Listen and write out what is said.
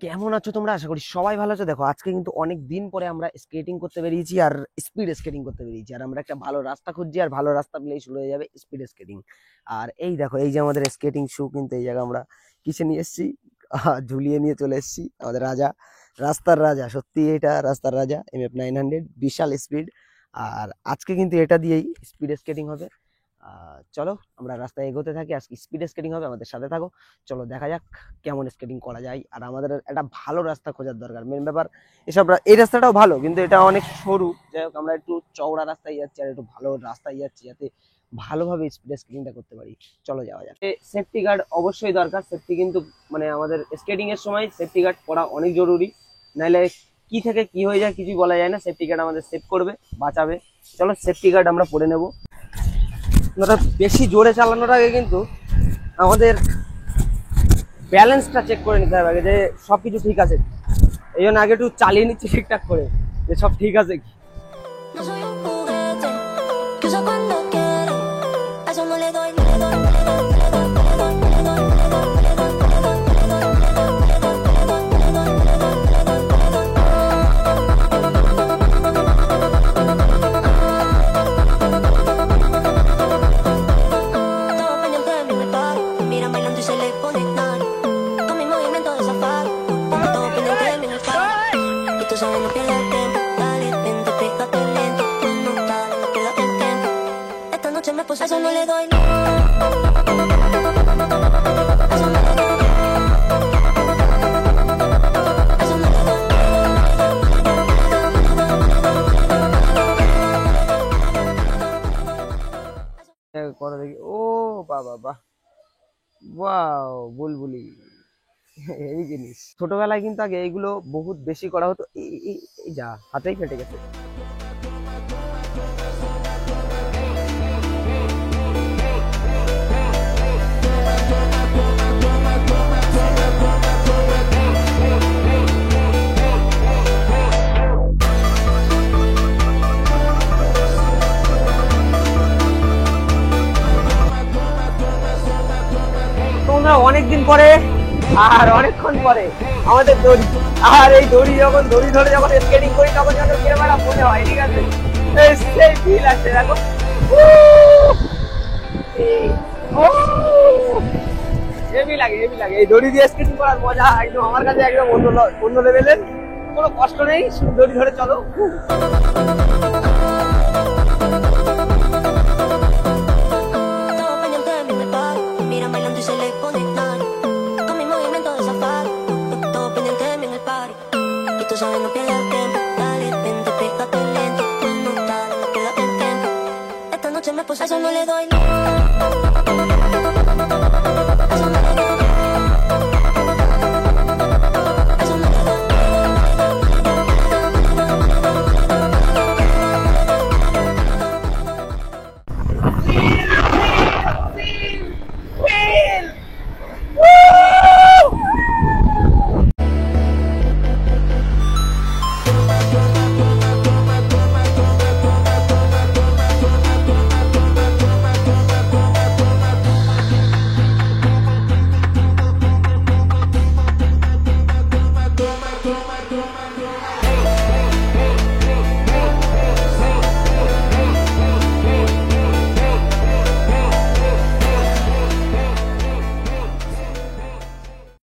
কেমন আছো তোমরা? আশা করি সবাই ভালো আছো। দেখো আজকে কিন্তু অনেক দিন পরে আমরা স্কেটিং করতে বেরিয়েছি আর স্পিড স্কেটিং করতে বেরিয়েছি, আর আমরা একটা ভালো রাস্তা খুঁজছি, আর ভালো রাস্তা পেলেই শুরু হয়ে যাবে স্পিড স্কেটিং। আর এই দেখো, এই যে আমাদের স্কেটিং শু, কিন্তু এই জায়গা আমরা কিসে নিয়ে এসেছি, ঝুলিয়ে নিয়ে চলে এসেছি আমাদের রাজা, রাস্তার রাজা। সত্যি এটা রাস্তার রাজা, MF900 বিশাল স্পিড। আর আজকে কিন্তু এটা দিয়েই স্পিড স্কেটিং হবে। চলো আমরা রাস্তায় এগোতে থাকি, আজকে স্পিড স্কেটিং হবে, আমাদের সাথে থাকো। চলো দেখা যাক কেমন স্কেটিং করা যায়। আর আমাদের একটা ভালো রাস্তা খোঁজার দরকার, মেন ব্যাপার। এই রাস্তাটাও ভালো, কিন্তু এটা অনেক সরু। যাই হোক, আমরা একটু চওড়া রাস্তায় যাচ্ছি আর একটু ভালো রাস্তায় যাচ্ছি, যাতে ভালোভাবে স্পিড স্কেটিংটা করতে পারি। চলো যাওয়া যাক। সেফটি গার্ড অবশ্যই দরকার। সেফটি কিন্তু মানে আমাদের স্কেটিং এর সময় সেফটি গার্ড পরা অনেক জরুরি, নাহলে কি থেকে কি হয়ে যায় কিছুই বলা যায় না। সেফটি গার্ড আমাদের সেভ করবে, বাঁচাবে। চলো সেফটি গার্ড আমরা পরে নেবো। বেশি জোরে চালানোর আগে কিন্তু আমাদের ব্যালেন্সটা চেক করে নিতে হবে আগে, যে সবকিছু ঠিক আছে। এই জন্য আগে একটু চালিয়ে নিচ্ছি ঠিকঠাক করে, যে সব ঠিক আছে কি। Eso no le doy. করে দেখি। ও বাবা, বাহ, ওয়াও, বুলবুলি, এই জিনিস ছোটবেলায় কিন্তু আগে এইগুলো বহুত বেশি করা হতো। এই যা, হাতেই ফেটে গেছে। তোমরা অনেকদিন পরে আর অনেকক্ষণ পরে আমাদের দড়ি, আর এই দড়ি ধরে যখন স্কেটিং করি তখন যখন কিরকম একটা মনে হয়, ঠিক আছে, সেই ফিল আসছে। দেখো হেভি লাগে, হেভি লাগে। এই দড়ি দিয়ে স্কেটিং করার মজা একদম আমার কাছে একদম অন্য লেভেলের। কোনো কষ্ট নেই, শুধু দড়ি ধরে চলো। Eso no le doy.